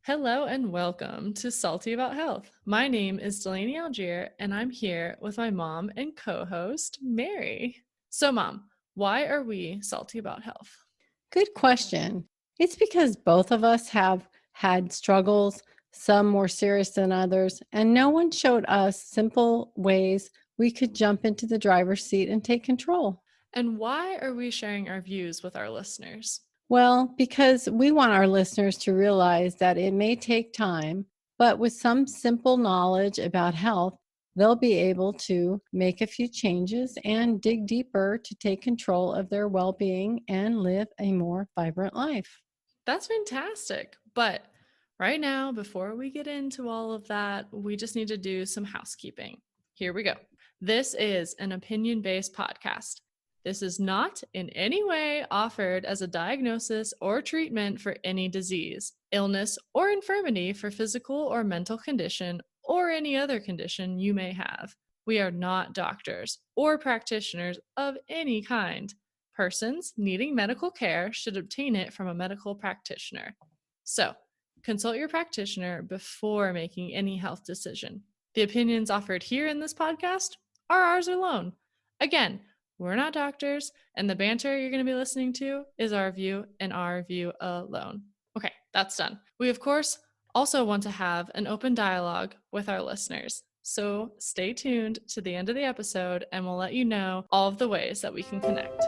Hello and welcome to Salty About Health. My name is Dalaney and I'm here with my mom and co-host, Mary. So, Mom, why are we salty about health? Good question. It's because both of us have had struggles, some more serious than others, and no one showed us simple ways we could jump into the driver's seat and take control. And why are we sharing our views with our listeners? Well, because we want our listeners to realize that it may take time, but with some simple knowledge about health, they'll be able to make a few changes and dig deeper to take control of their well being and live a more vibrant life. That's fantastic. But right now, before we get into all of that, we just need to do some housekeeping. Here we go. This is an opinion-based podcast. This is not in any way offered as a diagnosis or treatment for any disease, illness, or infirmity for physical or mental condition or any other condition you may have. We are not doctors or practitioners of any kind. Persons needing medical care should obtain it from a medical practitioner. So, consult your practitioner before making any health decision. The opinions offered here in this podcast are ours alone. Again, we're not doctors, and the banter you're going to be listening to is our view and our view alone. Okay, that's done. We, of course, also want to have an open dialogue with our listeners. So stay tuned to the end of the episode, and we'll let you know all of the ways that we can connect.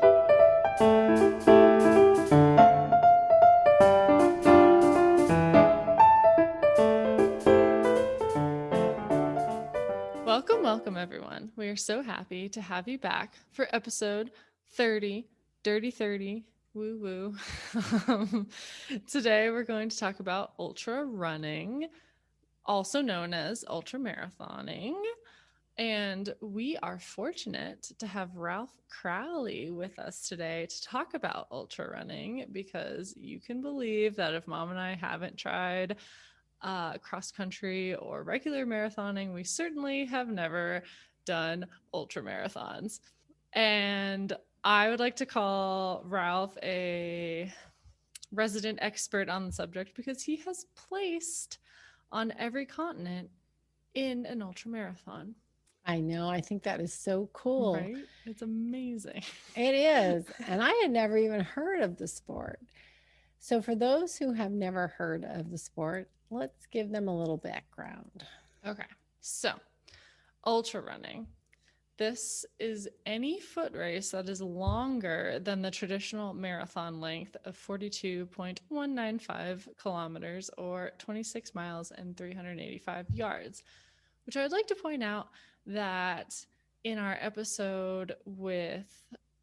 Welcome, everyone. We are so happy to have you back for episode 30, Dirty 30, woo woo. Today, we're going to talk about ultra running, also known as ultra marathoning. And we are fortunate to have Ralph Crowley with us today to talk about ultra running, because you can believe that if Mom and I haven't tried cross country or regular marathoning, we certainly have never done ultra marathons. And I would like to call Ralph a resident expert on the subject because he has placed on every continent in an ultra marathon. I know. I think that is so cool. Right? It's amazing. It is. And I had never even heard of the sport. So, for those who have never heard of the sport, let's give them a little background. Okay. So, ultra running. This is any foot race that is longer than the traditional marathon length of 42.195 kilometers or 26 miles and 385 yards, which I would like to point out that in our episode with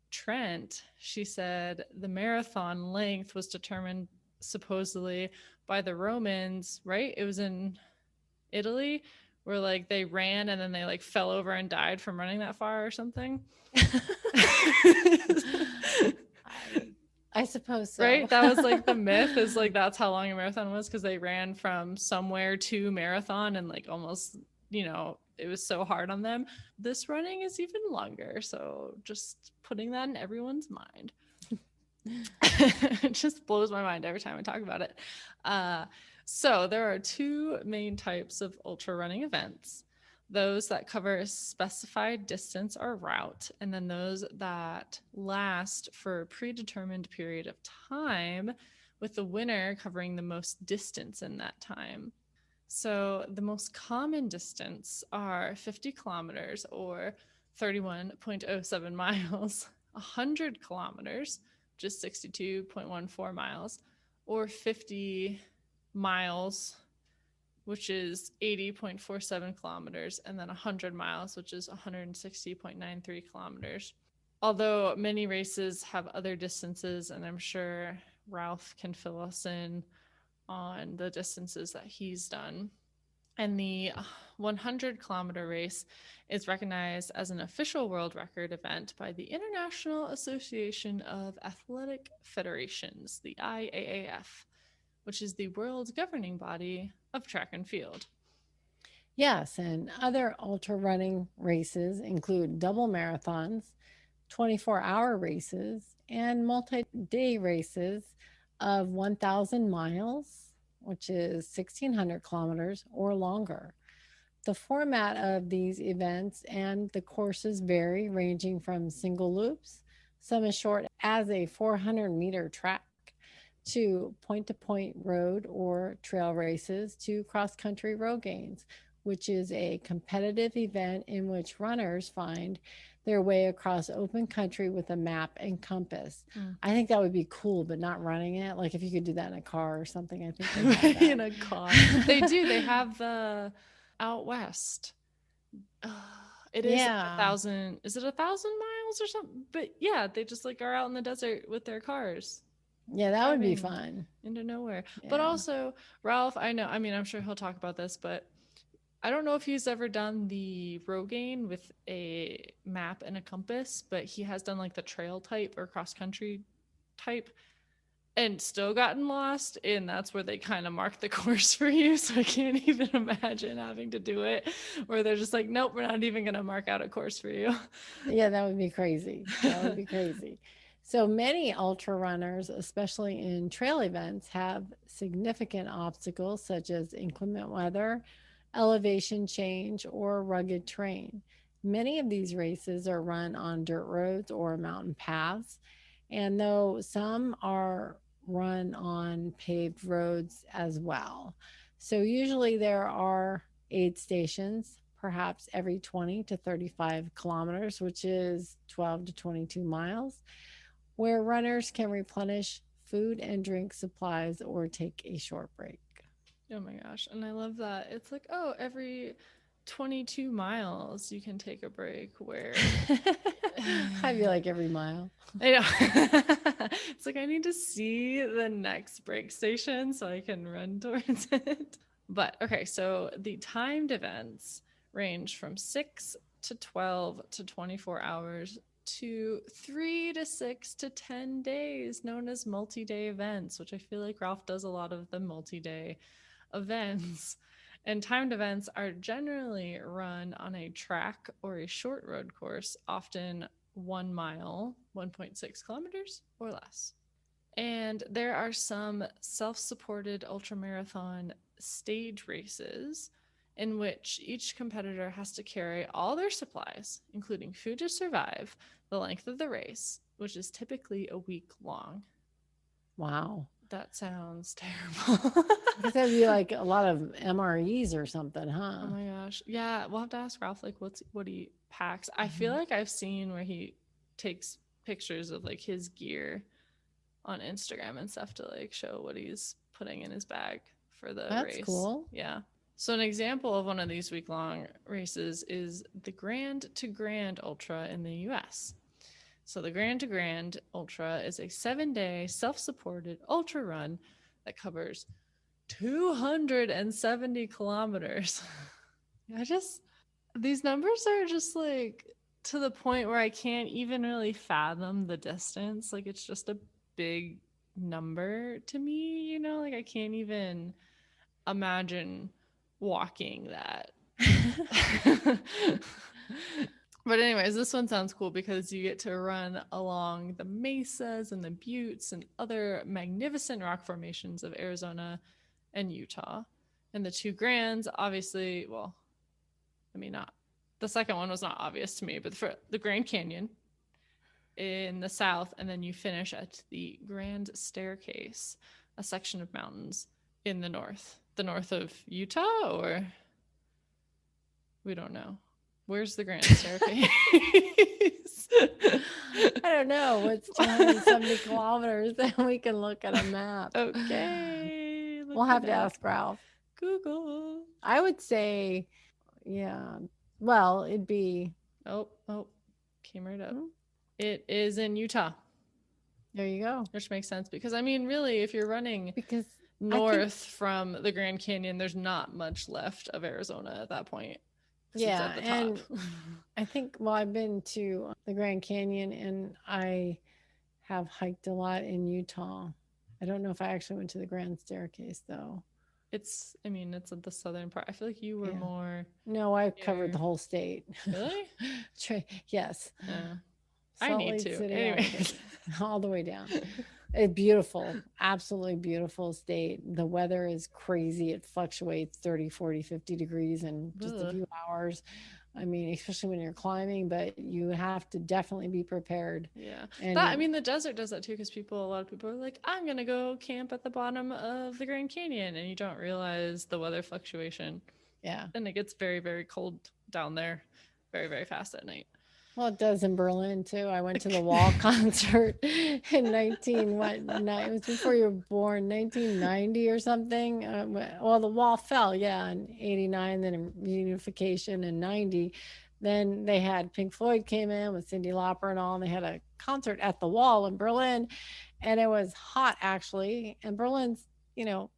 Trent, she said the marathon length was determined supposedly by the Romans, right? It was in Italy where like they ran and then they like fell over and died from running that far or something. I suppose so. Right? That was like the myth, is like that's how long a marathon was, because they ran from somewhere to marathon and like almost, it was so hard on them. This running is even longer. So just putting that in everyone's mind. It just blows my mind every time I talk about it. So there are two main types of ultra running events: those that cover a specified distance or route, and then those that last for a predetermined period of time, with the winner covering the most distance in that time. So the most common distance are 50 kilometers or 31.07 miles, 100 kilometers, just 62.14 miles, or 50 miles, which is 80.47 kilometers, and then 100 miles, which is 160.93 kilometers. Although many races have other distances, and I'm sure Ralph can fill us in on the distances that he's done. And the 100-kilometer race is recognized as an official world record event by the International Association of Athletic Federations, the IAAF, which is the world's governing body of track and field. Yes, and other ultra running races include double marathons, 24-hour races, and multi-day races of 1,000 miles which is 1,600 kilometers or longer. The format of these events and the courses vary, ranging from single loops, some as short as a 400-meter track, to point road or trail races, to cross country road games, which is a competitive event in which runners find their way across open country with a map and compass. I think that would be cool, but not running it. Like if you could do that in a car or something, I think they have that. In a car. They do. They have the out west. It is like 1,000. Is it 1,000 miles or something? But yeah, they just like are out in the desert with their cars. Yeah, that would be fun. Into nowhere. Yeah. But also, Ralph, I know, I mean, I'm sure he'll talk about this, but I don't know if he's ever done the Rogaine with a map and a compass, but he has done like the trail type or cross country type and still gotten lost. And that's where they kind of mark the course for you. So I can't even imagine having to do it where they're just like, nope, we're not even going to mark out a course for you. Yeah, that would be crazy. That would be crazy. So many ultra runners, especially in trail events, have significant obstacles such as inclement weather, elevation change, or rugged terrain. Many of these races are run on dirt roads or mountain paths, and though some are run on paved roads as well. So usually there are aid stations, perhaps every 20 to 35 kilometers, which is 12 to 22 miles, where runners can replenish food and drink supplies or take a short break. Oh my gosh. And I love that. It's like, oh, every 22 miles you can take a break, where I feel like every mile. I know. It's like I need to see the next break station so I can run towards it. But okay, so the timed events range from 6 to 12 to 24 hours to 3 to 6 to 10 days, known as multi-day events, which I feel like Ralph does a lot of the multi-day events. And timed events are generally run on a track or a short road course, often 1 mile, 1.6 kilometers or less. And there are some self-supported ultramarathon stage races in which each competitor has to carry all their supplies, including food to survive, the length of the race, which is typically a week long. Wow. That sounds terrible. I guess that'd be like a lot of MREs or something, huh? Oh my gosh. Yeah, we'll have to ask Ralph like what he packs. I feel like I've seen where he takes pictures of like his gear on Instagram and stuff to like show what he's putting in his bag for the race. That's cool. Yeah. So an example of one of these week-long races is the Grand to Grand Ultra in the US. So the Grand to Grand Ultra is a 7-day self-supported ultra run that covers 270 kilometers. These numbers are just like to the point where I can't even really fathom the distance. Like it's just a big number to me, you know, like I can't even imagine walking that. But anyways, this one sounds cool because you get to run along the mesas and the buttes and other magnificent rock formations of Arizona and Utah. And the two Grands, obviously, well, I mean, not the second one was not obvious to me, but for the Grand Canyon in the south, and then you finish at the Grand Staircase, a section of mountains in the north of Utah, or we don't know. Where's the Grand Staircase? I don't know. It's 270 kilometers. Then we can look at a map. Okay. We'll have to ask Ralph. Google. I would say, yeah. Well, it'd be. Oh, came right up. It is in Utah. There you go. Which makes sense because, I mean, really, if you're running north from the Grand Canyon, there's not much left of Arizona at that point. Yeah, and I think, well, I've been to the Grand Canyon and I have hiked a lot in Utah. I don't know if I actually went to the Grand Staircase, though. It's at the southern part. I feel like you were more... No, I covered the whole state. Really? Yes. I need to. City, anyway. all the way down. It's beautiful, absolutely beautiful state. The weather is crazy. It fluctuates 30, 40, 50 degrees in just a Ugh. few hours. I mean, especially when you're climbing, but you have to definitely be prepared. Yeah. That, I And mean, the desert does that too, because a lot of people are like, I'm going to go camp at the bottom of the Grand Canyon. And you don't realize the weather fluctuation. yeah, And it gets very, very cold down there very, very fast at night. well, it does in Berlin too. I went to the Wall concert in 19, what, it was before you were born, 1990 or something. Well, the Wall fell, yeah, in 89, then in reunification in 90. Then they had Pink Floyd came in with Cyndi Lauper and all, and they had a concert at the Wall in Berlin, and it was hot actually. And Berlin's, you know,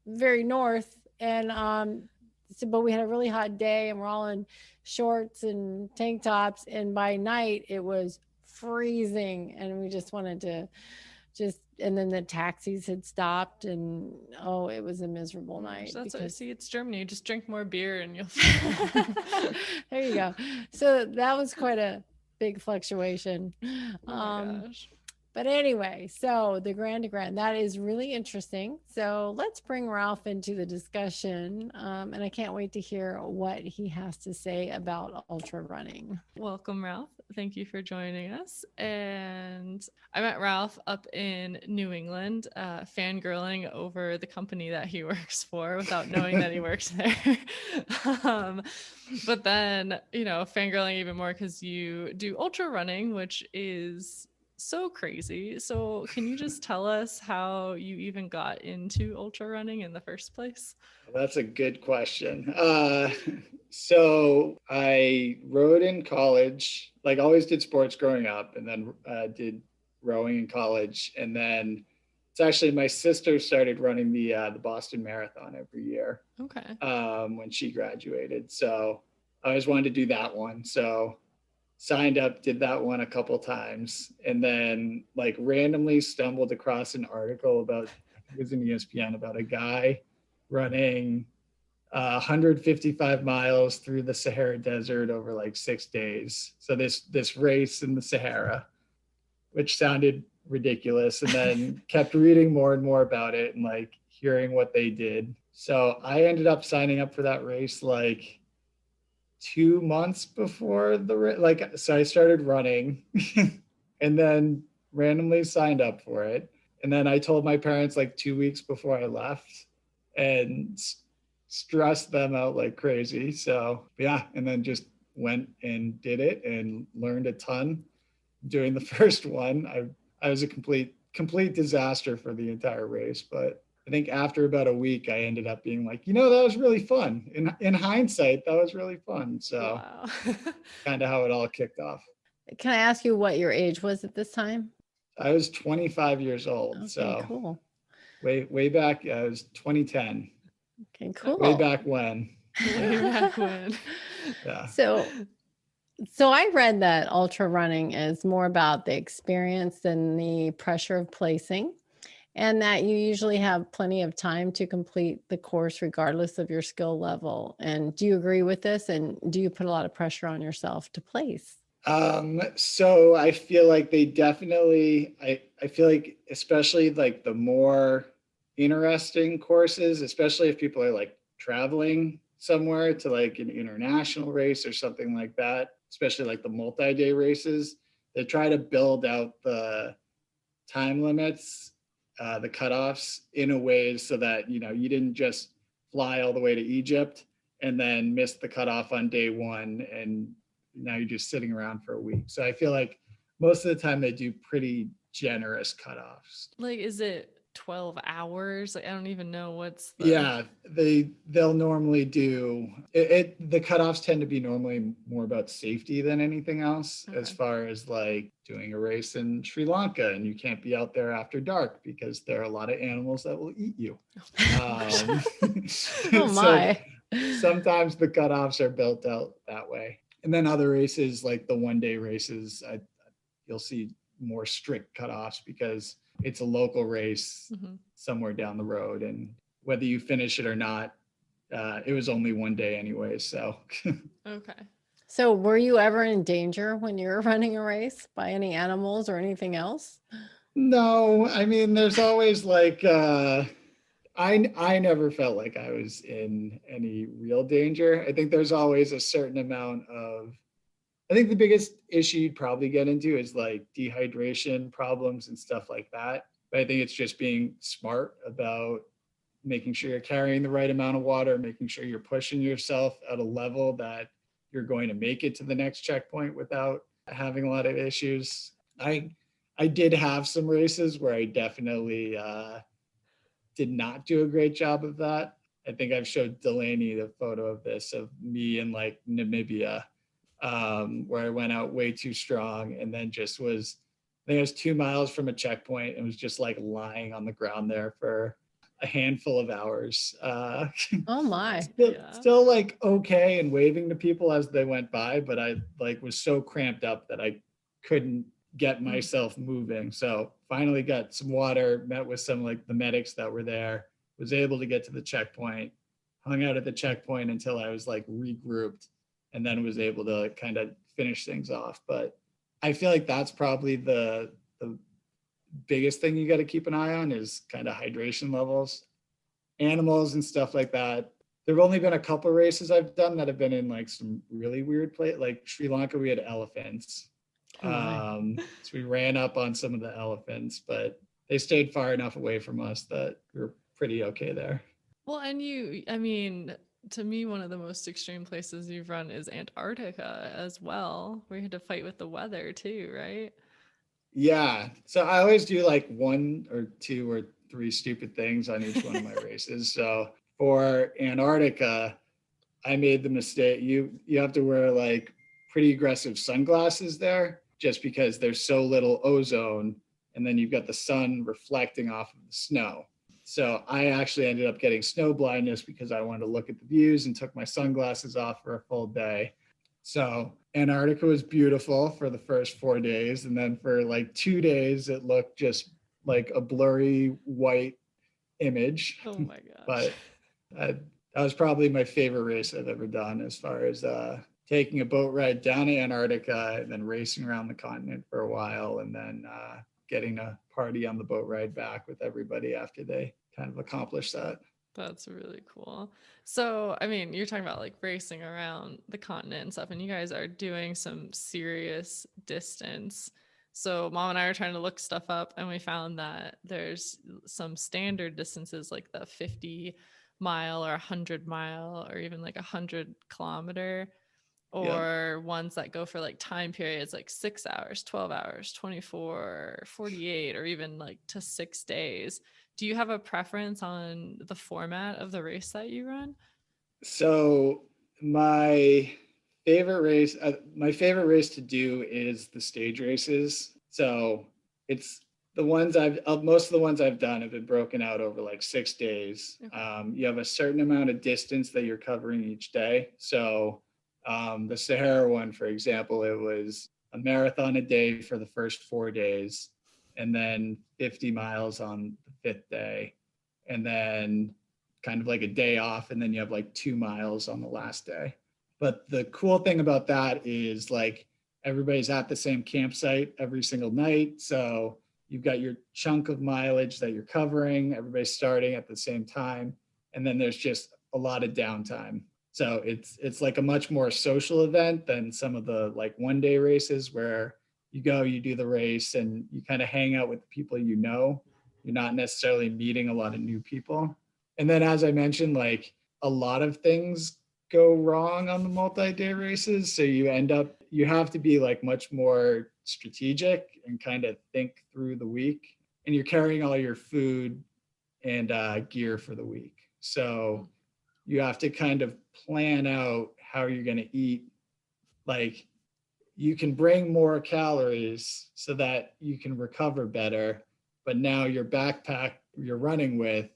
very north, and so, but we had a really hot day, and we're all in shorts and tank tops, and by night it was freezing, and we just wanted to just, and then the taxis had stopped, and oh, it was a miserable night That's what, because see, it's Germany. Just drink more beer and you'll. there you go. So that was quite a big fluctuation. Oh my gosh. But anyway, so the Grand to Grand, that is really interesting. So let's bring Ralph into the discussion. And I can't wait to hear what he has to say about ultra running. Welcome, Ralph. Thank you for joining us. And I met Ralph up in New England, fangirling over the company that he works for without knowing that he works there. But then, fangirling even more because you do ultra running, which is so crazy. So can you just tell us how you even got into ultra running in the first place? That's a good question. So I rode in college, like always did sports growing up, and then did rowing in college. And then it's actually my sister started running the Boston Marathon every year Okay. when she graduated. So I always wanted to do that one. So signed up, did that one a couple times, and then like randomly stumbled across an article about, I think it was in ESPN, about a guy running 155 miles through the Sahara Desert over like 6 days. So this race in the Sahara, which sounded ridiculous, and then kept reading more and more about it and like hearing what they did. So I ended up signing up for that race like 2 months before so I started running and then randomly signed up for it. And then I told my parents like 2 weeks before I left and stressed them out like crazy. So yeah, and then just went and did it and learned a ton doing the first one. I was a complete disaster for the entire race, but I think after about a week, I ended up being like, that was really fun. In hindsight, that was really fun. So Wow. kind of how it all kicked off. Can I ask you what your age was at this time? I was 25 years old. Okay, So cool. way back, it was 2010. Okay, cool. Way back when. Way back when. Yeah. So I read that ultra running is more about the experience than the pressure of placing, and that you usually have plenty of time to complete the course regardless of your skill level. And do you agree with this? And do you put a lot of pressure on yourself to place? So I feel like they definitely, I feel like especially like the more interesting courses, especially if people are like traveling somewhere to like an international race or something like that, especially like the multi-day races, they try to build out the time limits, the cutoffs in a way so that, you didn't just fly all the way to Egypt and then miss the cutoff on day one and now you're just sitting around for a week. So I feel like most of the time they do pretty generous cutoffs. Like, is it 12 hours? Like, I don't even know what's Yeah, they'll normally do it. The cutoffs tend to be normally more about safety than anything else, Okay. as far as like doing a race in Sri Lanka and you can't be out there after dark because there are a lot of animals that will eat you. Oh my. So sometimes the cutoffs are built out that way. And then other races, like the one-day races, you'll see more strict cutoffs because it's a local race somewhere down the road. And whether you finish it or not, it was only one day anyway. So. Okay. So were you ever in danger when you were running a race by any animals or anything else? No, I mean, there's always like I never felt like I was in any real danger. I think there's always a certain amount of I think the biggest issue you'd probably get into is like dehydration problems and stuff like that. But I think it's just being smart about making sure you're carrying the right amount of water, making sure you're pushing yourself at a level that you're going to make it to the next checkpoint without having a lot of issues. I did have some races where I definitely did not do a great job of that. I think I've showed Delaney the photo of this of me in like Namibia, where I went out way too strong and then just was, I think I was 2 miles from a checkpoint and was just like lying on the ground there for a handful of hours. Oh my. Still like okay and waving to people as they went by, but I like was so cramped up that I couldn't get myself moving. So finally got some water, met with some like the medics that were there, was able to get to the checkpoint, hung out at the checkpoint until I was like regrouped, and then was able to kind of finish things off. But I feel like that's probably the biggest thing you got to keep an eye on is kind of hydration levels, animals and stuff like that. There have only been a couple races I've done that have been in like some really weird place. Like Sri Lanka, we had elephants. So we ran up on some of the elephants, but they stayed far enough away from us that we were pretty okay there. Well, and I mean, to me, one of the most extreme places you've run is Antarctica as well, where you had to fight with the weather too, right? Yeah. So I always do like one or two or three stupid things on each one of my races. So for Antarctica, I made the mistake. You have to wear like pretty aggressive sunglasses there just because there's so little ozone and then you've got the sun reflecting off of the snow. So I actually ended up getting snow blindness because I wanted to look at the views and took my sunglasses off for a full day. So Antarctica was beautiful for the first 4 days. And then for like 2 days, it looked just like a blurry white image. Oh my gosh. But that was probably my favorite race I've ever done as far as taking a boat ride down to Antarctica and then racing around the continent for a while and then getting a party on the boat ride back with everybody after they kind of accomplished that. That's really cool. So, I mean, you're talking about like racing around the continent and stuff, and you guys are doing some serious distance. So, mom and I are trying to look stuff up, and we found that there's some standard distances like the 50 mile or 100 mile or even like 100 kilometer, or ones that go for like time periods like 6 hours, 12 hours, 24, 48, or even like to 6 days. Do you have a preference on the format of the race that you run? So my favorite race to do is the stage races. So it's the ones most of the ones I've done have been broken out over like 6 days. Okay. You have a certain amount of distance that you're covering each day. So the Sahara one, for example, it was a marathon a day for the first 4 days, and then 50 miles on the fifth day, and then kind of like a day off, and then you have like 2 miles on the last day. But the cool thing about that is like everybody's at the same campsite every single night. So you've got your chunk of mileage that you're covering, everybody's starting at the same time, and then there's just a lot of downtime. So it's like a much more social event than some of the like 1 day races where you go, you do the race, and you kind of hang out with the people you know. You're not necessarily meeting a lot of new people. And then, as I mentioned, like a lot of things go wrong on the multi-day races. So you have to be like much more strategic and kind of think through the week. And you're carrying all your food and gear for the week. So you have to kind of plan out how you're going to eat. Like you can bring more calories so that you can recover better, but now your backpack you're running with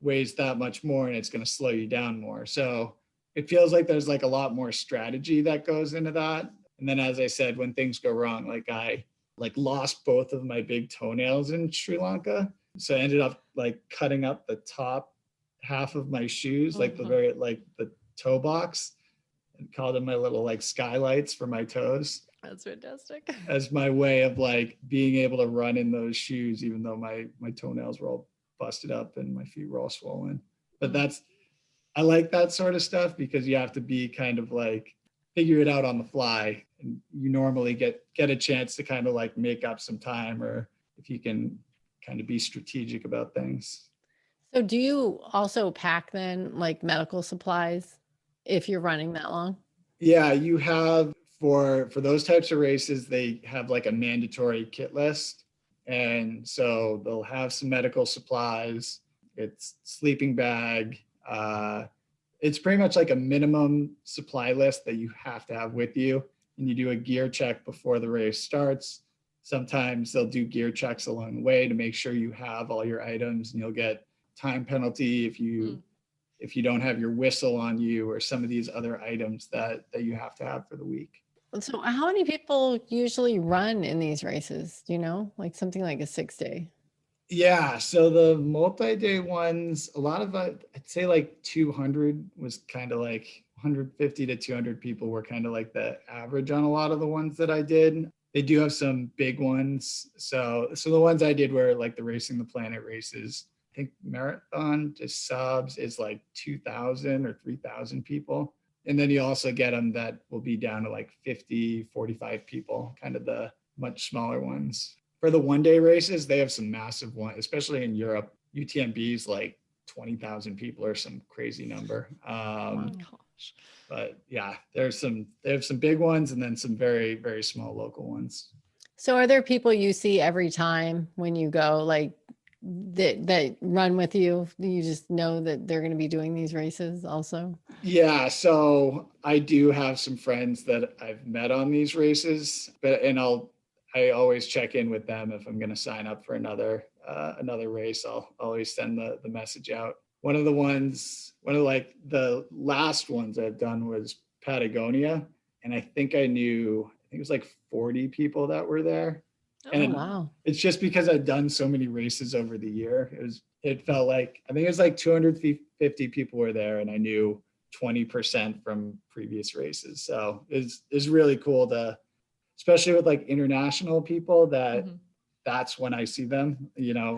weighs that much more and it's going to slow you down more. So it feels like there's like a lot more strategy that goes into that. And then, as I said, when things go wrong, like I like lost both of my big toenails in Sri Lanka. So I ended up like cutting up the top half of my shoes, like the toe box, and called them my little like skylights for my toes. That's fantastic. as my way of like being able to run in those shoes, even though my toenails were all busted up and my feet were all swollen. But I like that sort of stuff because you have to be kind of like figure it out on the fly, and you normally get a chance to kind of like make up some time, or if you can kind of be strategic about things. So do you also pack then like medical supplies if you're running that long? Yeah, you have for those types of races, they have like a mandatory kit list. And so they'll have some medical supplies, it's sleeping bag, it's pretty much like a minimum supply list that you have to have with you. And you do a gear check before the race starts. Sometimes they'll do gear checks along the way to make sure you have all your items, and you'll get time penalty if you don't have your whistle on you or some of these other items that you have to have for the week. So how many people usually run in these races? Do you know? Like something like a 6-day? Yeah, so the multi-day ones, a lot of I'd say like 200 was kind of like 150 to 200 people were kind of like the average on a lot of the ones that I did. They do have some big ones. So the ones I did were like the Racing the Planet races. I think marathon just subs is like 2,000 or 3,000 people. And then you also get them that will be down to like 50, 45 people, kind of the much smaller ones. For the one-day races, they have some massive ones, especially in Europe. UTMB is like 20,000 people or some crazy number. Oh my gosh. But yeah, they have some big ones and then some very, very small local ones. So are there people you see every time when you go, like that run with you? You just know that they're going to be doing these races also? Yeah, so I do have some friends that I've met on these races, I always check in with them if I'm going to sign up for another race. I'll always send the message out. One of like the last ones I've done was Patagonia, and I think it was like 40 people that were there. And wow. It's just because I've done so many races over the year. It felt like, I think it was like 250 people were there, and I knew 20% from previous races. So it's really cool to, especially with like international people, that's when I see them,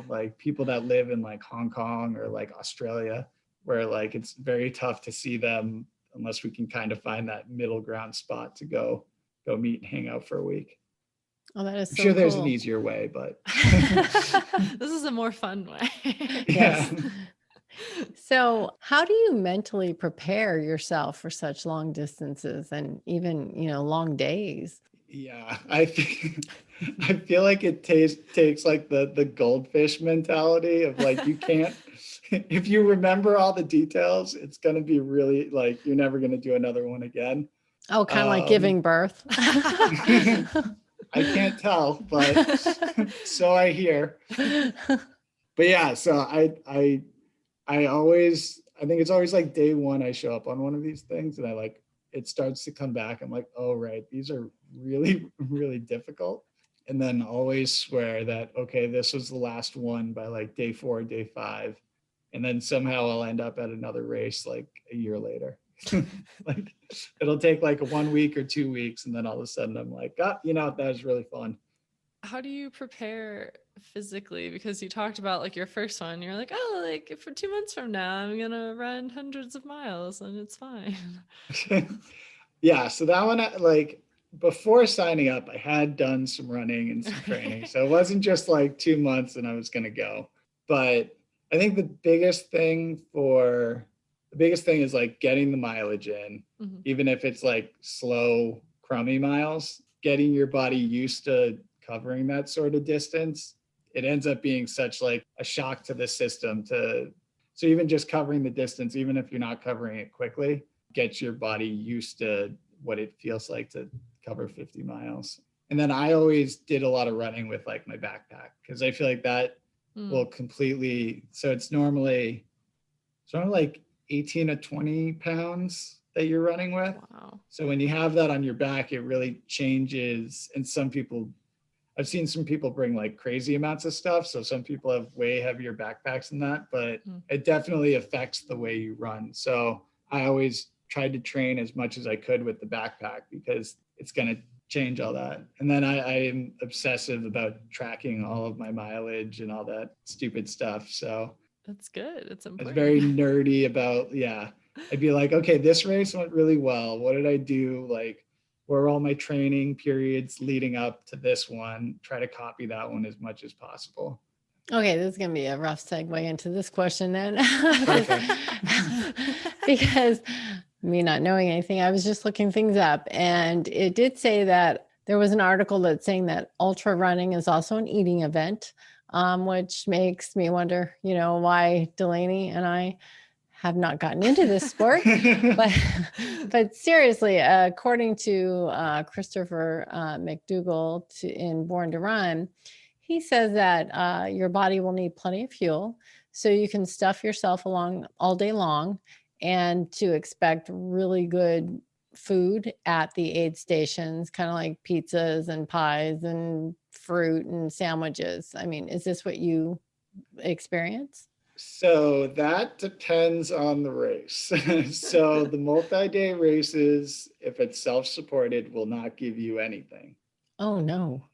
like people that live in like Hong Kong or like Australia, where like it's very tough to see them unless we can kind of find that middle ground spot to go meet and hang out for a week. Oh, that is I'm so sure there's an cool. easier way, but This is a more fun way. yeah. So how do you mentally prepare yourself for such long distances and even, long days? Yeah, I feel like it takes like the goldfish mentality of like, you can't, if you remember all the details, it's going to be really like, you're never going to do another one again. Oh, kind of like giving birth. I can't tell, but so I hear. But yeah, so I think it's always like day one I show up on one of these things and it starts to come back. I'm like, oh, right, these are really, really difficult. And then always swear that, okay, this was the last one by like day 4, day 5. And then somehow I'll end up at another race like a year later. Like it'll take like 1 week or 2 weeks. And then all of a sudden I'm like, that was really fun. How do you prepare physically? Because you talked about like your first one, you're like, oh, like for 2 months from now, I'm going to run hundreds of miles and it's fine. Yeah. So that one, like before signing up, I had done some running and some training. So it wasn't just like 2 months and I was going to go. But I think the biggest thing is like getting the mileage in, even if it's like slow, crummy miles, getting your body used to covering that sort of distance. It ends up being such like a shock to the system so even just covering the distance, even if you're not covering it quickly, gets your body used to what it feels like to cover 50 miles. And then I always did a lot of running with like my backpack because I feel like that will completely, so it's normally like 18 to 20 pounds that you're running with. Wow. So when you have that on your back, it really changes. And I've seen some people bring like crazy amounts of stuff. So some people have way heavier backpacks than that, but it definitely affects the way you run. So I always tried to train as much as I could with the backpack because it's going to change all that. And then I am obsessive about tracking all of my mileage and all that stupid stuff. So That's good. It's I was important. very nerdy about, yeah. I'd be like, okay, this race went really well. What did I do? Like, where are all my training periods leading up to this one? Try to copy that one as much as possible. Okay, this is going to be a rough segue into this question then. Perfect. Because me not knowing anything, I was just looking things up, and it did say that there was an article that's saying that ultra running is also an eating event, which makes me wonder, why Dalaney and I have not gotten into this sport. But seriously, according to Christopher McDougall in Born to Run, he says that your body will need plenty of fuel, so you can stuff yourself along all day long, and to expect really good food at the aid stations, kind of like pizzas and pies and fruit and sandwiches. I mean, is this what you experience? So that depends on the race. So the multi-day races, if it's self-supported, will not give you anything. Oh, no.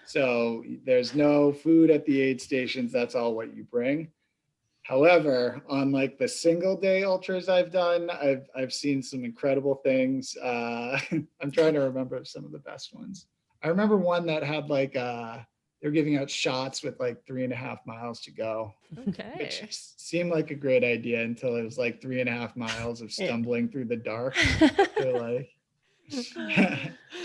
So there's no food at the aid stations. That's all what you bring. However, on like the single day ultras I've done, I've seen some incredible things. I'm trying to remember some of the best ones. I remember one that had like they're giving out shots with like 3.5 miles to go. Okay. Which seemed like a great idea until it was like 3.5 miles of stumbling through the dark. They're like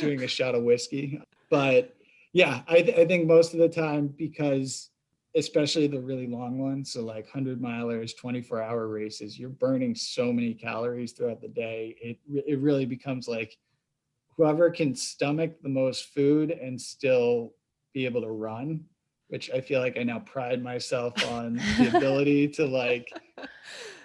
doing a shot of whiskey. But yeah, I think most of the time, because especially the really long ones, so like 100-milers, 24-hour races, you're burning so many calories throughout the day. It really becomes like whoever can stomach the most food and still be able to run, which I feel like I now pride myself on the ability to like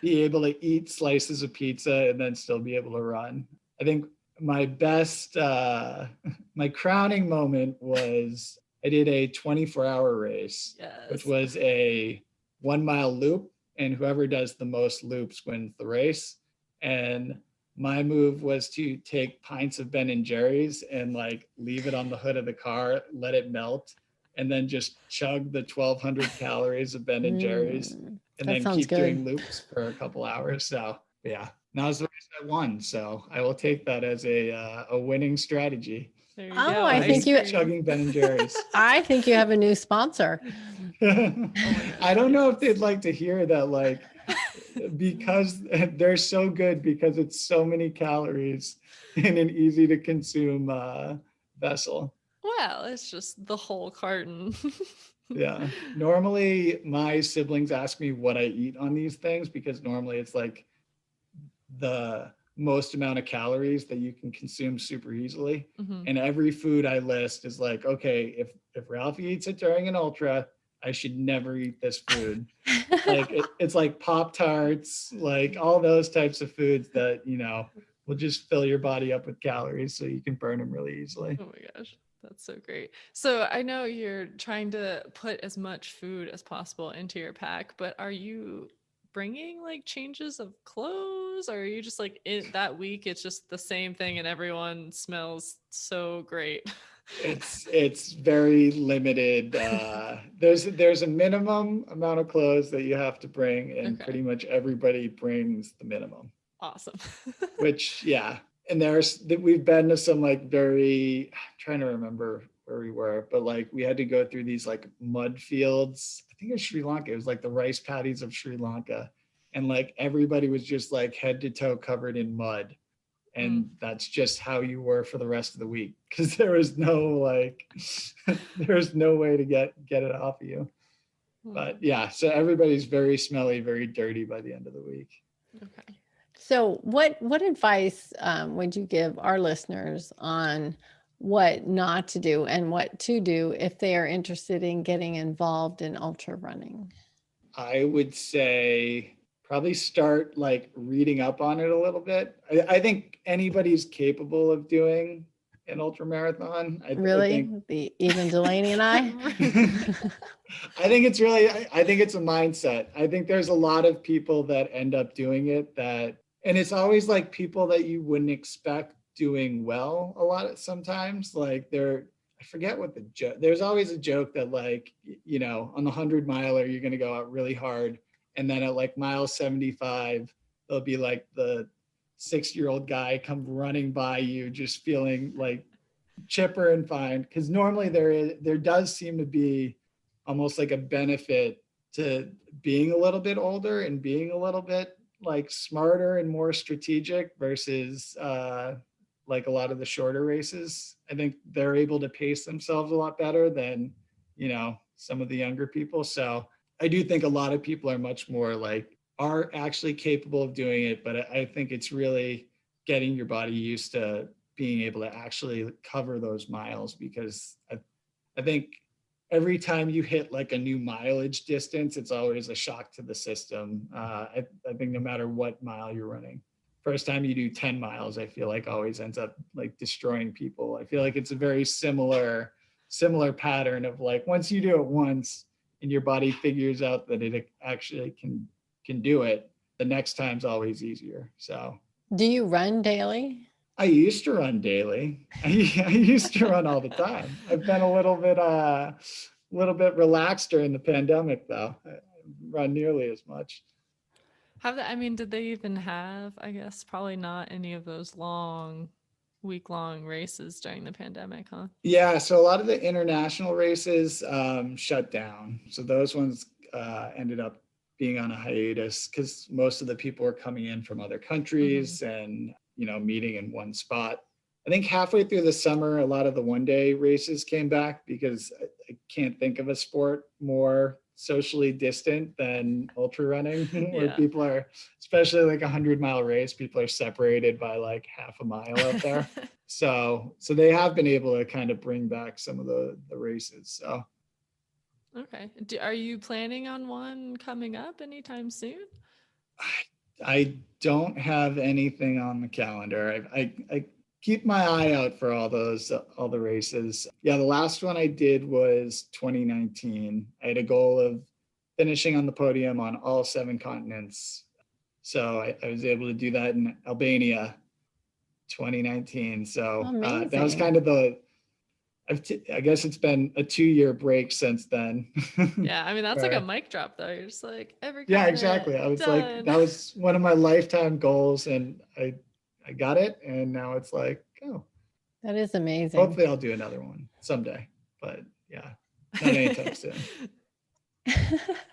be able to eat slices of pizza and then still be able to run. I think my best, my crowning moment was I did a 24-hour race, which was a 1-mile loop, and whoever does the most loops wins the race. And my move was to take pints of Ben and Jerry's and like leave it on the hood of the car, let it melt, and then just chug the 1,200 calories of Ben and Jerry's, and then keep doing loops for a couple hours. So yeah, that was the race I won. So I will take that as a winning strategy. There you Oh, go. I think you chugging Ben and Jerry's. I think you have a new sponsor. I don't know if they'd like to hear that, like, because they're so good because it's so many calories in an easy to consume vessel. Well, it's just the whole carton. Yeah. Normally my siblings ask me what I eat on these things, because normally it's like the most amount of calories that you can consume super easily. Mm-hmm. And every food I list is like, okay, if Ralph eats it during an ultra, I should never eat this food. Like it's like Pop-Tarts, like all those types of foods that, will just fill your body up with calories so you can burn them really easily. Oh my gosh, that's so great. So I know you're trying to put as much food as possible into your pack, but are you bringing like changes of clothes, or are you just like in that week it's just the same thing and everyone smells so great? It's very limited. There's a minimum amount of clothes that you have to bring, and pretty much everybody brings the minimum. Awesome. Which, yeah. And we've been to some like I'm trying to remember where we were, but like we had to go through these like mud fields. I think it was Sri Lanka. It was like the rice paddies of Sri Lanka. And like everybody was just like head to toe covered in mud. And that's just how you were for the rest of the week, because there was no way to get it off of you. But yeah, so everybody's very smelly, very dirty by the end of the week. Okay. So what advice would you give our listeners on what not to do and what to do if they are interested in getting involved in ultra running? I would say probably start like reading up on it a little bit. I think anybody's capable of doing an ultra marathon. Even Dalaney and I? I think it's a mindset. I think there's a lot of people that end up doing it and it's always like people that you wouldn't expect doing well a lot of sometimes. Like I forget what the joke, there's always a joke that like, you know, on the 100-miler, you're going to go out really hard. And then at like mile 75, there'll be like the 6-year-old guy come running by you, just feeling like chipper and fine. Because normally there does seem to be almost like a benefit to being a little bit older and being a little bit like smarter and more strategic versus like a lot of the shorter races. I think they're able to pace themselves a lot better than, you know, some of the younger people. So I do think a lot of people are much more like, are actually capable of doing it. But I think it's really getting your body used to being able to actually cover those miles, because I think every time you hit like a new mileage distance, it's always a shock to the system. I think no matter what mile you're running, first time you do 10 miles, I feel like always ends up like destroying people. I feel like it's a very similar pattern of like, once you do it once and your body figures out that it actually can do it, the next time's always easier. So Do you run daily? I used to run daily. I used to run all the time. I've been a little bit relaxed during the pandemic, though. I don't run nearly as much. I mean, did they even have, I guess, probably not any of those week-long races during the pandemic, huh? Yeah, so a lot of the international races shut down. So those ones ended up being on a hiatus because most of the people were coming in from other countries and, you know, meeting in one spot. I think halfway through the summer, a lot of the one-day races came back, because I can't think of a sport more socially distant than ultra running, where Yeah. people are, especially like 100-mile race, people are separated by like half a mile out there. So they have been able to kind of bring back some of the races. So. Okay. Are you planning on one coming up anytime soon? I don't have anything on the calendar. I keep my eye out for all the races. Yeah, the last one I did was 2019. I had a goal of finishing on the podium on all 7 continents. So I was able to do that in Albania, 2019. So that was kind of I guess it's been a 2-year break since then. Yeah, I mean, that's like a mic drop, though. You're just like, yeah, exactly. I was done. like, that was one of my lifetime goals, and I got it, and now it's like, oh, that is amazing. Hopefully I'll do another one someday, but yeah, not anytime soon.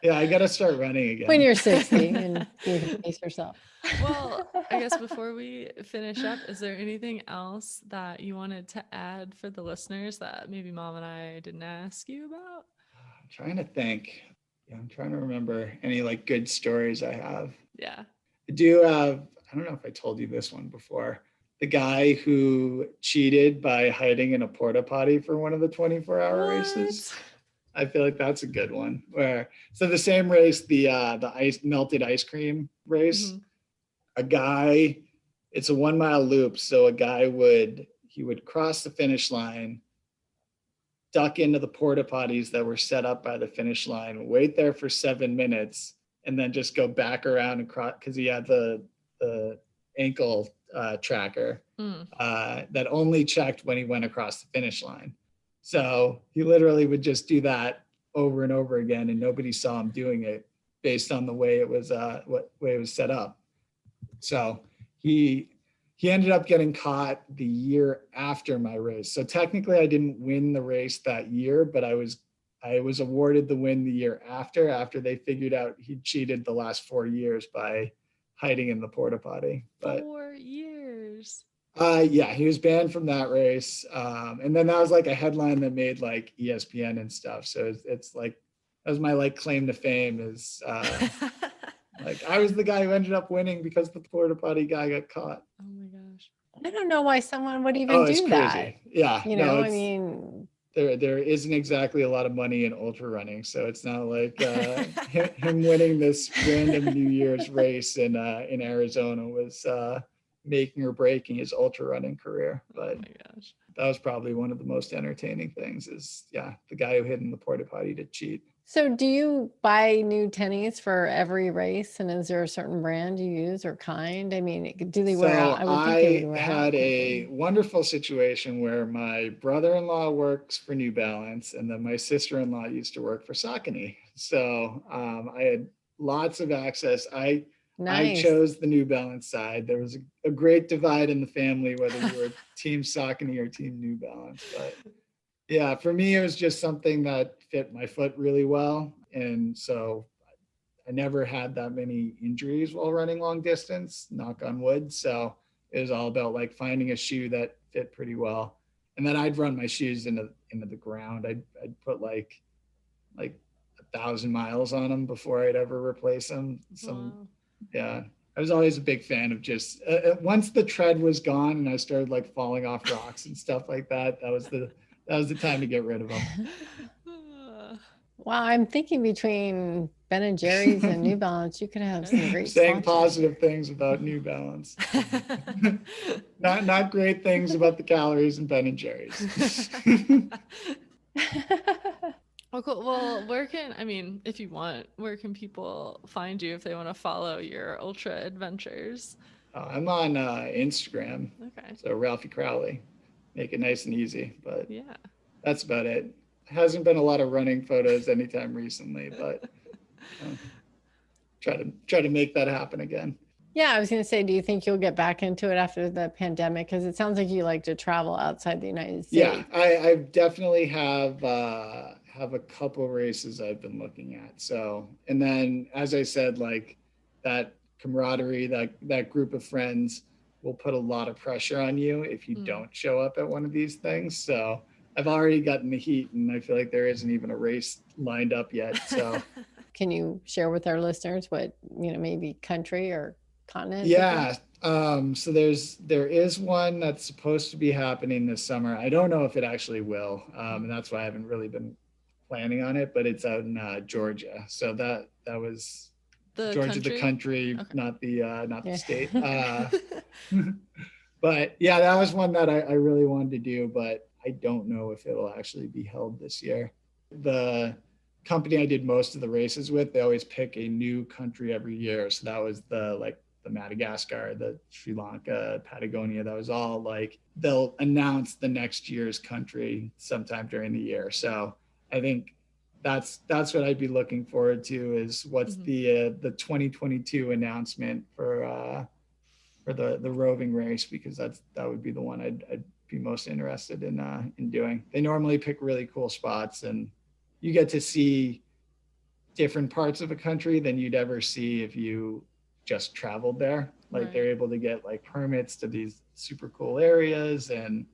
Yeah, I got to start running again. When you're 60 and you can pace yourself. Well, I guess before we finish up, is there anything else that you wanted to add for the listeners that maybe Mom and I didn't ask you about? I'm trying to think. Yeah, I'm trying to remember any like good stories I have. Yeah. I do have, I don't know if I told you this one before. The guy who cheated by hiding in a porta potty for one of the 24-hour races. I feel like that's a good one. So the same race, the melted ice cream race, a guy, it's a 1-mile loop. So a guy would cross the finish line, duck into the porta potties that were set up by the finish line, wait there for 7 minutes, and then just go back around and cross, because he had the ankle tracker that only checked when he went across the finish line. So he literally would just do that over and over again, and nobody saw him doing it based on the way it was set up. So he ended up getting caught the year after my race. So technically I didn't win the race that year, but I was awarded the win the year after they figured out he cheated the last 4 years by hiding in the porta potty. But 4 years. Yeah, he was banned from that race. And then that was like a headline that made like ESPN and stuff. So it's like, that was my like claim to fame is like, I was the guy who ended up winning because the porta potty guy got caught. Oh my gosh. I don't know why someone would even do that. Yeah. You know, I mean, there isn't exactly a lot of money in ultra running. So it's not like him winning this random New Year's race in Arizona was making or breaking his ultra running career. But oh my gosh, that was probably one of the most entertaining things is, yeah, the guy who hid in the porta potty to cheat. So do you buy new tennies for every race? And is there a certain brand you use or kind? I mean, do they wear out? So I would think they would I wear out had a quickly. wonderful situation where my brother-in-law works for New Balance, and then my sister-in-law used to work for Saucony. So I had lots of access. I Nice. chose the New Balance side. There was a great divide in the family whether you were Team Saucony or Team New Balance. But yeah, for me, it was just something that fit my foot really well, and so I never had that many injuries while running long distance, knock on wood. So it was all about like finding a shoe that fit pretty well. And then I'd run my shoes into the ground. I'd put like 1,000 miles on them before I'd ever replace them. Wow. Yeah, I was always a big fan of just once the tread was gone and I started like falling off rocks and stuff like that. That was the time to get rid of them. Well, I'm thinking between Ben and Jerry's and New Balance, you could have some great Saying sponsorship. positive things about New Balance. Not great things about the calories in Ben and Jerry's. Oh, cool. Well, if you want, where can people find you if they want to follow your ultra adventures? I'm on Instagram. Okay. So Ralphie Crowley. Make it nice and easy, but Yeah. that's about it. Hasn't been a lot of running photos anytime recently, but try to make that happen again. Yeah, I was going to say, do you think you'll get back into it after the pandemic? Because it sounds like you like to travel outside the United States. Yeah, I definitely have a couple races I've been looking at. So, and then as I said, like that camaraderie, that group of friends will put a lot of pressure on you if you don't show up at one of these things. So I've already gotten the heat, and I feel like there isn't even a race lined up yet. So can you share with our listeners what, maybe country or continent? Yeah. So there is one that's supposed to be happening this summer. I don't know if it actually will. And that's why I haven't really been planning on it, but it's out in Georgia. So that was The Georgia, country? the country, Okay. not the Yeah. state. But yeah, that was one that I really wanted to do, but I don't know if it'll actually be held this year. The company I did most of the races with, they always pick a new country every year. So that was the Madagascar, the Sri Lanka, Patagonia. That was all like they'll announce the next year's country sometime during the year. So I think that's what I'd be looking forward to is what's the 2022 announcement for the roving race, because that would be the one I'd be most interested in doing. They normally pick really cool spots, and you get to see different parts of a country than you'd ever see if you just traveled there. Like Right. they're able to get like permits to these super cool areas, and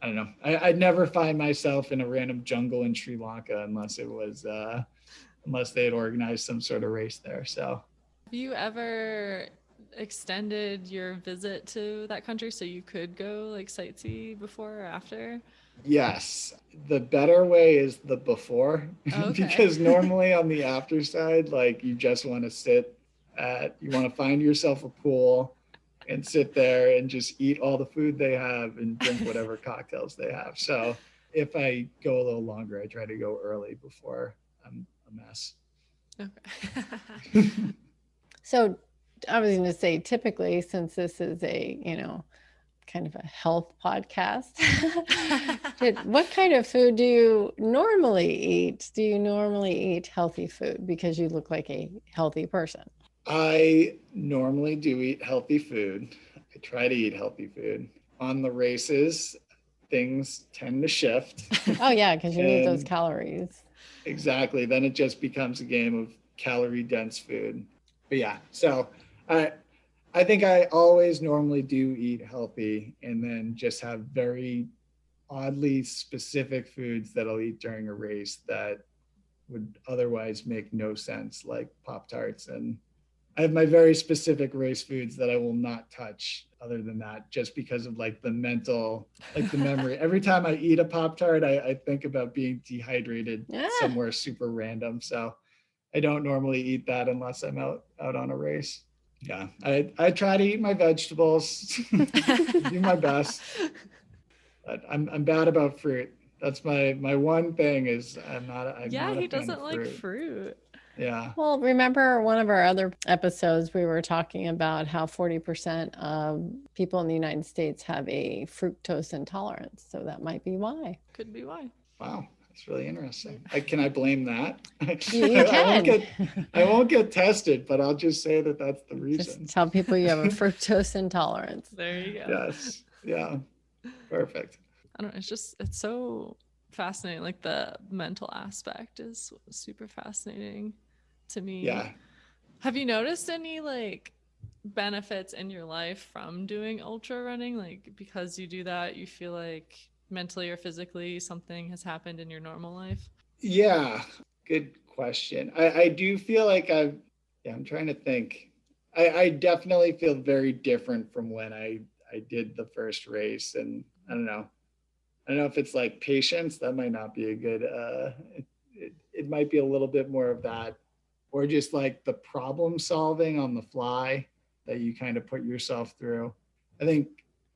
I don't know. I'd never find myself in a random jungle in Sri Lanka unless they had organized some sort of race there. So Have you ever extended your visit to that country so you could go like sightsee before or after? yes, the better way is the before. Okay. Because normally on the after side, like you just want to you want to find yourself a pool and sit there and just eat all the food they have and drink whatever cocktails they have. So if I go a little longer, I try to go early before I'm a mess. Okay. So I was going to say, typically, since this is a, kind of a health podcast, what kind of food do you normally eat? Do you normally eat healthy food because you look like a healthy person? I normally do eat healthy food. I try to eat healthy food. On the races, things tend to shift. Oh, yeah, because you need those And calories. exactly. Then it just becomes a game of calorie dense food. But yeah, so I think I always normally do eat healthy and then just have very oddly specific foods that I'll eat during a race that would otherwise make no sense, like Pop-Tarts. And I have my very specific race foods that I will not touch other than that, just because of like the mental, like the memory. Every time I eat a Pop-Tart, I think about being dehydrated somewhere super random. So I don't normally eat that unless I'm out on a race. Yeah, I try to eat my vegetables, do my best, but I'm bad about fruit. That's my one thing is I'm not a He fan doesn't of like fruit. fruit. Yeah. Well, remember one of our other episodes, we were talking about how 40% of people in the United States have a fructose intolerance. So that might be why. Could be why. Wow, that's really interesting. Can I blame that? You can. I won't get tested, but I'll just say that that's the reason. Just tell people you have a fructose intolerance. There you go. Yes. Yeah. Perfect. I don't know. It's so fascinating. Like the mental aspect is super fascinating to me. Yeah. Have you noticed any like benefits in your life from doing ultra running? Like because you do that, you feel like mentally or physically something has happened in your normal life? Yeah. Good question. I do feel like I'm trying to think. I definitely feel very different from when I did the first race. And I don't know. I don't know if it's like patience. That might not be a good, it might be a little bit more of that, or just like the problem solving on the fly that you kind of put yourself through. I think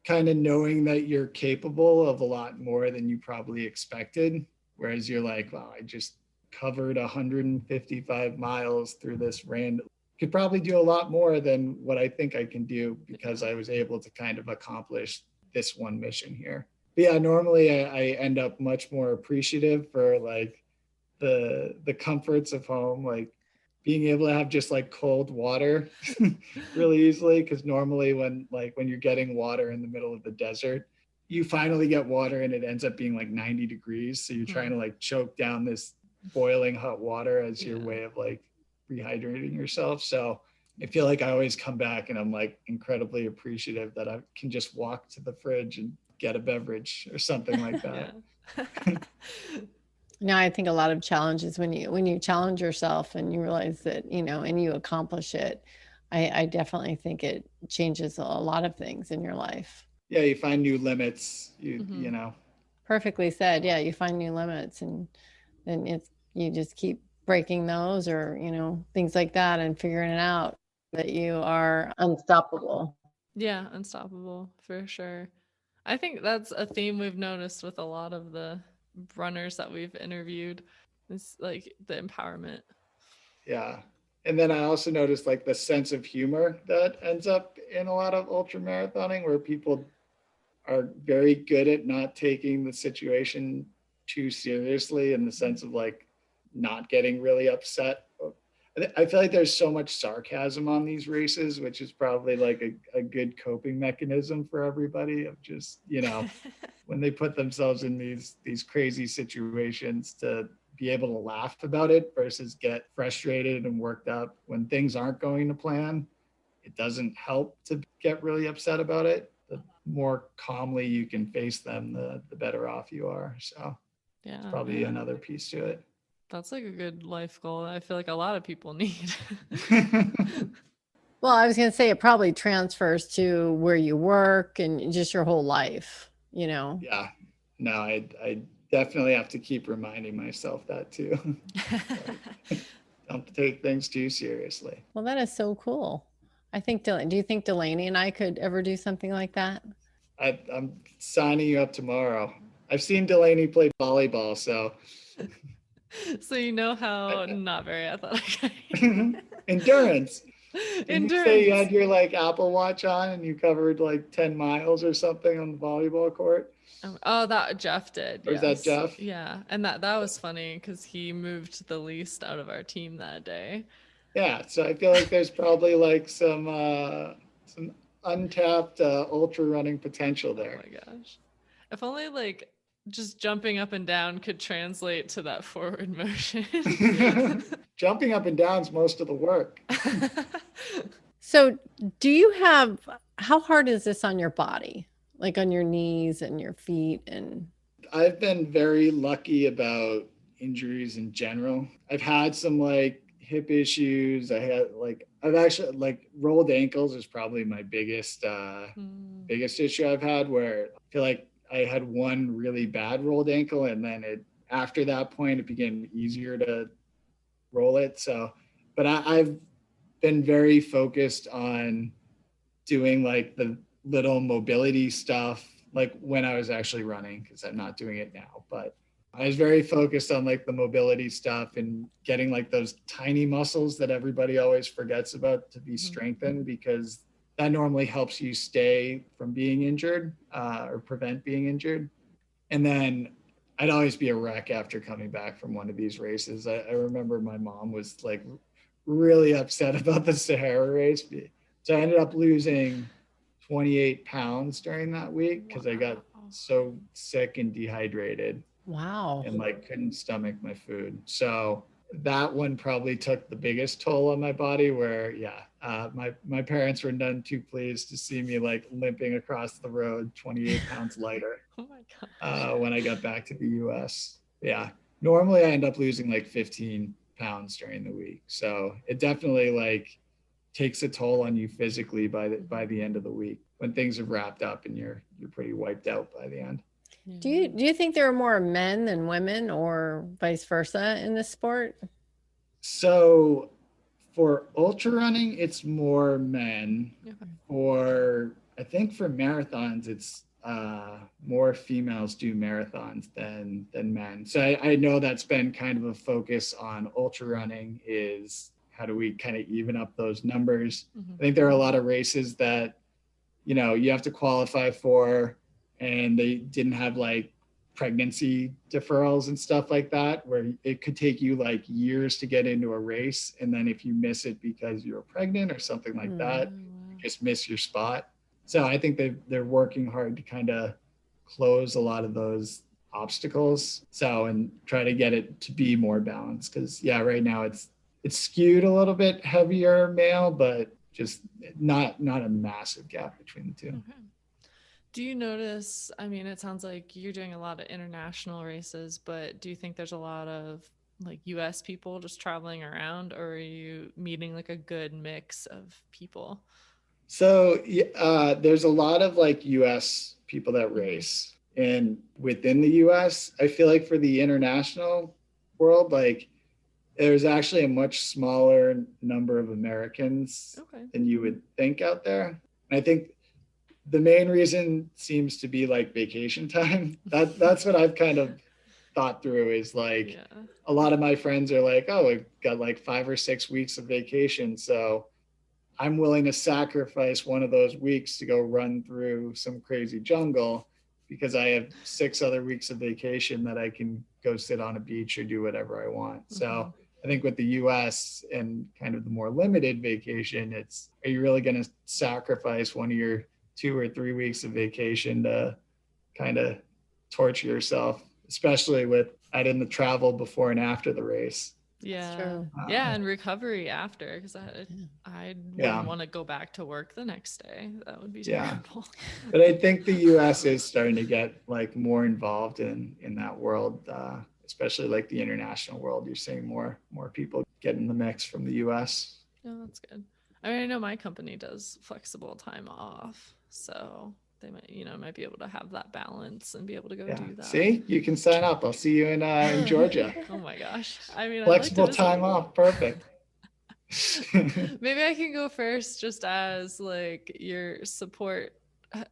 kind of knowing that you're capable of a lot more than you probably expected. Whereas you're like, wow, I just covered 155 miles through this random, could probably do a lot more than what I think I can do because I was able to kind of accomplish this one mission here. But yeah, normally I end up much more appreciative for like the comforts of home, like being able to have just like cold water really easily. Because normally when you're getting water in the middle of the desert, you finally get water and it ends up being like 90 degrees. So you're trying to like choke down this boiling hot water as your way of like rehydrating yourself. So I feel like I always come back and I'm like incredibly appreciative that I can just walk to the fridge and get a beverage or something like that. Now, I think a lot of challenges when you challenge yourself and you realize that, and you accomplish it, I definitely think it changes a lot of things in your life. Yeah, you find new limits, you know. Perfectly said. Yeah, you find new limits and then you just keep breaking those or, things like that and figuring it out that you are unstoppable. Yeah, unstoppable for sure. I think that's a theme we've noticed with a lot of the runners that we've interviewed. Is like the empowerment. Yeah. And then I also noticed like the sense of humor that ends up in a lot of ultra marathoning where people are very good at not taking the situation too seriously in the sense of like not getting really upset. I feel like there's so much sarcasm on these races, which is probably like a good coping mechanism for everybody of just, when they put themselves in these crazy situations to be able to laugh about it versus get frustrated and worked up when things aren't going to plan. It doesn't help to get really upset about it. The more calmly you can face them, the better off you are. So it's probably another piece to it. That's like a good life goal I feel like a lot of people need. Well, I was going to say it probably transfers to where you work and just your whole life, Yeah. No, I definitely have to keep reminding myself that too. Don't take things too seriously. Well, that is so cool. Do you think Dalaney and I could ever do something like that? I'm signing you up tomorrow. I've seen Dalaney play volleyball, so. So you know how not very athletic. Endurance. Didn't you say you had your like Apple Watch on and you covered like 10 miles or something on the volleyball court? Oh, that Jeff did. Or is that Jeff? Yeah, and that was funny because he moved the least out of our team that day. Yeah, so I feel like there's probably like some untapped ultra running potential there. Oh my gosh! If only like just jumping up and down could translate to that forward motion. Jumping up and down is most of the work. So how hard is this on your body? Like on your knees and your feet? And I've been very lucky about injuries in general. I've had some like hip issues. I've actually like rolled ankles is probably my biggest issue I've had, where I feel like I had one really bad rolled ankle and then after that point it became easier to roll it. So, but I've been very focused on doing like the little mobility stuff like when I was actually running, because I'm not doing it now, but I was very focused on like the mobility stuff and getting like those tiny muscles that everybody always forgets about to be strengthened, because that normally helps you stay from being injured or prevent being injured. And then I'd always be a wreck after coming back from one of these races. I remember my mom was like really upset about the Sahara race. So I ended up losing 28 pounds during that week because I got so sick and dehydrated. Wow. And like couldn't stomach my food. So that one probably took the biggest toll on my body, where my parents were none too pleased to see me like limping across the road 28 pounds lighter. Oh my gosh. When I got back to the US. Yeah, normally I end up losing like 15 pounds during the week, so it definitely like takes a toll on you physically by the end of the week, when things have wrapped up and you're pretty wiped out by the end. Do you think there are more men than women, or vice versa, in this sport? So for ultra running, it's more men. For I think for marathons, it's more females do marathons than men. So I know that's been kind of a focus on ultra running, is how do we kind of even up those numbers? I think there are a lot of races that, you know, you have to qualify for, and they didn't have like pregnancy deferrals and stuff like that, where it could take you like years to get into a race. And then if you miss it because you're pregnant or something like that, you just miss your spot. So I think they're working hard to kind of close a lot of those obstacles. So, and try to get it to be more balanced. Cause right now it's skewed a little bit heavier male, but just not a massive gap between the two. Okay. Do you notice, I mean, it sounds like you're doing a lot of international races, but do you think there's a lot of like US people just traveling around, or are you meeting like a good mix of people? So there's a lot of like US people that race, and within the US, I feel like for the international world, like there's actually a much smaller number of Americans than you would think out there. And I think the main reason seems to be like vacation time. That's what I've kind of thought through, is like a lot of my friends are like, oh, I've got like 5 or 6 weeks of vacation, so I'm willing to sacrifice one of those weeks to go run through some crazy jungle because I have 6 other weeks of vacation that I can go sit on a beach or do whatever I want. So I think with the US and kind of the more limited vacation, it's, are you really going to sacrifice one of your 2 or 3 weeks of vacation to kind of torture yourself, especially with adding the travel before and after the race? And recovery after, because I wouldn't want to go back to work the next day. That would be terrible. But I think the US is starting to get like more involved in that world, especially like the international world. You're seeing more people get in the mix from the US. Oh, that's good. I mean, I know my company does flexible time off, so they might be able to have that balance and be able to go do that. See, you can sign up. I'll see you in Georgia. Oh my gosh. I mean, flexible time off. Perfect. Maybe I can go first just as like your support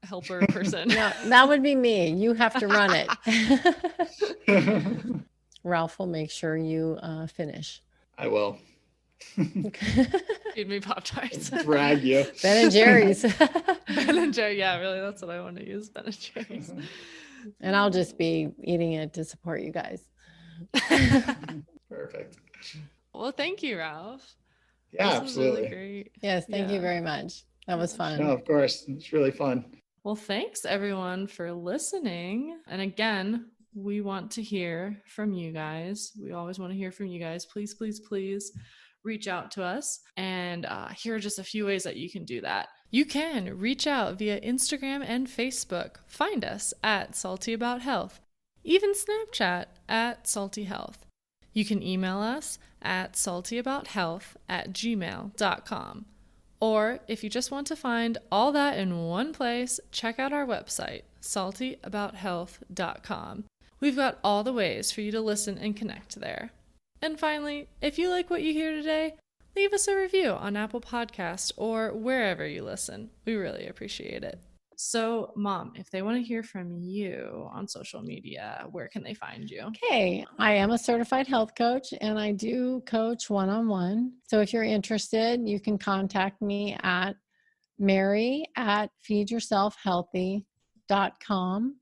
helper person. No, that would be me. You have to run it. Ralph will make sure you finish. I will. Feed me Pop-Tarts. Drag you. Ben and Jerry's. Ben and Jerry. Yeah, really. That's what I want to use. Ben and Jerry's. And I'll just be eating it to support you guys. Perfect. Well, thank you, Ralph. Yeah, this absolutely. Really great. Yes, thank you very much. That was fun. No, of course. It's really fun. Well, thanks everyone for listening. And again, we want to hear from you guys. We always want to hear from you guys. Please, please, please reach out to us. And here are just a few ways that you can do that. You can reach out via Instagram and Facebook. Find us at Salty About Health. Even Snapchat at Salty Health. You can email us at saltyabout.health@gmail.com. Or if you just want to find all that in one place, check out our website, saltyabout.health.com. We've got all the ways for you to listen and connect there. And finally, if you like what you hear today, leave us a review on Apple Podcasts or wherever you listen. We really appreciate it. So, Mom, if they want to hear from you on social media, where can they find you? Okay, I am a certified health coach and I do coach one-on-one. So if you're interested, you can contact me at mary@feedyourselfhealthy.com.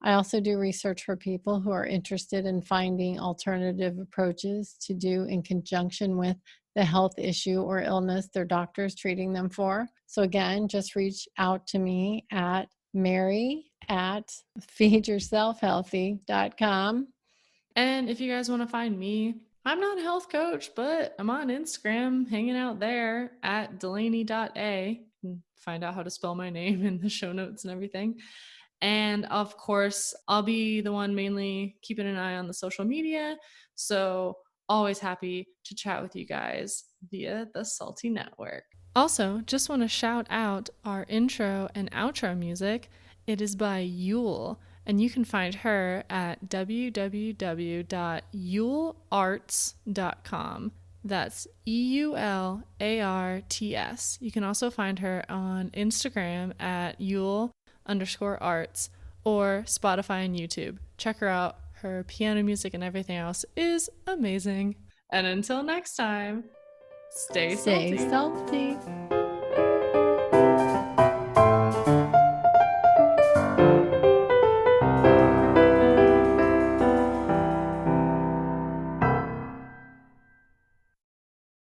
I also do research for people who are interested in finding alternative approaches to do in conjunction with the health issue or illness their doctor is treating them for. So again, just reach out to me at mary@feedyourselfhealthy.com. And if you guys want to find me, I'm not a health coach, but I'm on Instagram hanging out there at Dalaney.a. Find out how to spell my name in the show notes and everything. And of course, I'll be the one mainly keeping an eye on the social media. So always happy to chat with you guys via the Salty Network. Also, just want to shout out our intro and outro music. It is by Yule, and you can find her at www.yulearts.com. That's EULARTS. You can also find her on Instagram at Yule_arts or Spotify and YouTube. Check her out. Her piano music and everything else is amazing. And until next time, stay salty. Stay salty.